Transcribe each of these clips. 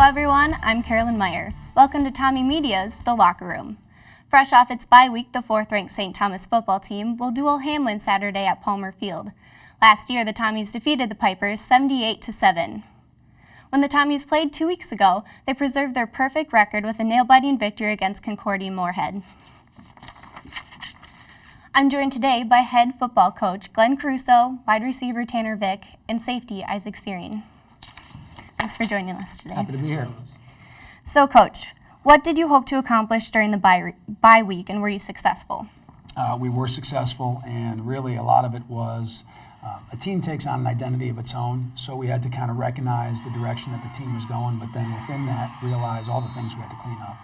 everyone, I'm Carolyn Meyer. Welcome to TommieMedia's The Locker Room. Fresh off its bye week, the 4th-ranked St. Thomas football team will duel Hamlin Saturday at Palmer Field. Last year, the Tommies defeated the Pipers 78-7. When the Tommies played 2 weeks ago, they preserved their perfect record with a nail-biting victory against Concordia Moorhead. I'm joined today by head football coach Glenn Caruso, wide receiver Tanner Vick, and safety Isaac Seering. Thanks for joining us today. Happy to be here. So, Coach, what did you hope to accomplish during the bye week, and were you successful? We were successful, and really a lot of it was a team takes on an identity of its own, so we had to kind of recognize the direction that the team was going, but then within that, realize all the things we had to clean up.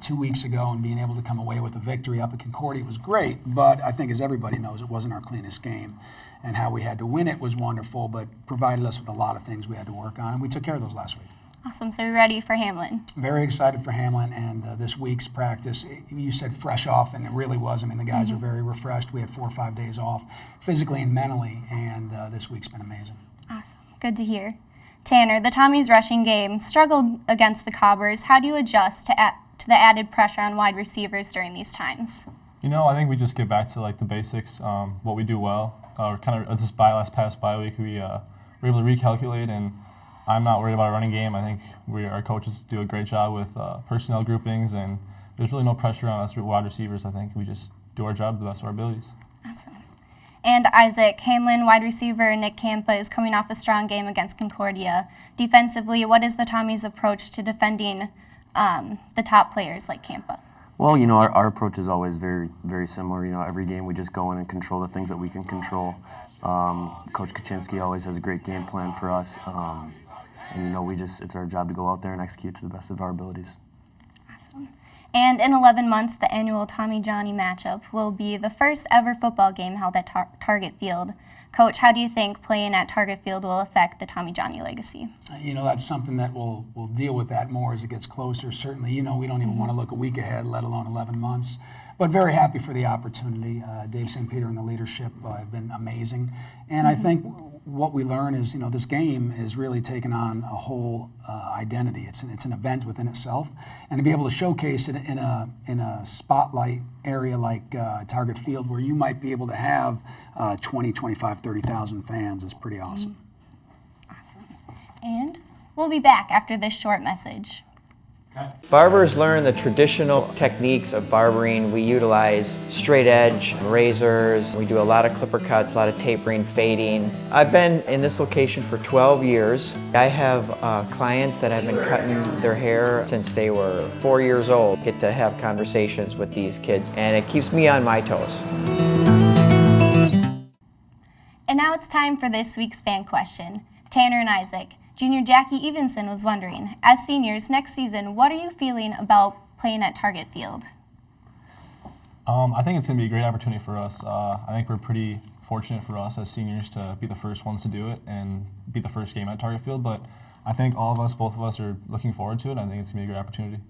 2 weeks ago, and being able to come away with a victory up at Concordia was great, but I think as everybody knows, it wasn't our cleanest game. And how we had to win it was wonderful, but provided us with a lot of things we had to work on, and we took care of those last week. Awesome. So you're ready for Hamlin? Very excited for Hamlin, and this week's practice, you said fresh off, and it really was. I mean, the guys are very refreshed. We had 4 or 5 days off, physically and mentally, and this week's been amazing. Awesome. Good to hear. Tanner, the Tommies' rushing game struggled against the Cobbers. How do you adjust to the added pressure on wide receivers during these times? You know, I think we just get back to the basics, what we do well. Kind of this past bye week, we were able to recalculate, and I'm not worried about our running game. I think our coaches do a great job with personnel groupings, and there's really no pressure on us wide receivers. I think we just do our job to the best of our abilities. Awesome. And Isaac, Hamlin wide receiver Nick Campa is coming off a strong game against Concordia. Defensively, what is the Tommies' approach to defending the top players like Campa? Well, you know, our approach is always very, very similar. You know, every game we just go in and control the things that we can control. Coach Kaczynski always has a great game plan for us. And, you know, it's our job to go out there and execute to the best of our abilities. Awesome. And in 11 months, the annual Tommy-Johnny matchup will be the first ever football game held at Target Field. Coach, how do you think playing at Target Field will affect the Tommy-Johnny legacy? You know, that's something that we'll deal with that more as it gets closer. Certainly, you know, we don't even want to look a week ahead, let alone 11 months. But very happy for the opportunity. Dave St. Peter and the leadership have been amazing. And I think what we learn is, you know, this game is really taken on a whole identity. It's an event within itself. And to be able to showcase it in a spotlight area like Target Field, where you might be able to have 20, 25, 30,000 fans is pretty awesome. Awesome. And we'll be back after this short message. Barbers learn the traditional techniques of barbering. We utilize straight edge razors. We do a lot of clipper cuts, a lot of tapering, fading. I've been in this location for 12 years. I have clients that have been cutting their hair since they were 4 years old. Get to have conversations with these kids, and it keeps me on my toes. And now it's time for this week's fan question. Tanner and Isaac. Junior Jackie Evenson was wondering, as seniors next season, what are you feeling about playing at Target Field? I think it's going to be a great opportunity for us. I think we're pretty fortunate for us as seniors to be the first ones to do it and be the first game at Target Field. But I think both of us are looking forward to it. I think it's going to be a great opportunity.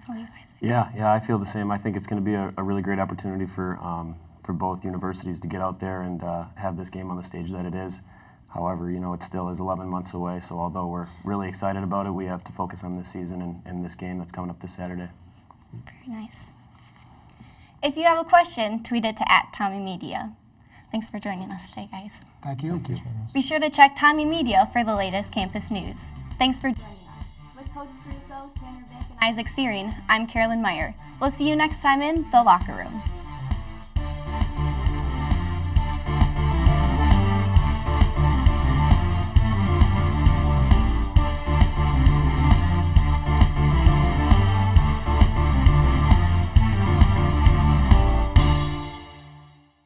How are you guys? Yeah, I feel the same. I think it's going to be a really great opportunity for both universities to get out there and have this game on the stage that it is. However, you know, it still is 11 months away, so although we're really excited about it, we have to focus on this season and this game that's coming up this Saturday. Very nice. If you have a question, tweet it to @TommieMedia. Thanks for joining us today, guys. Thank you. Be sure to check TommieMedia for the latest campus news. Thanks for joining us. With Coach Caruso, Tanner Vick, and Isaac Seering, I'm Carolyn Meyer. We'll see you next time in The Locker Room.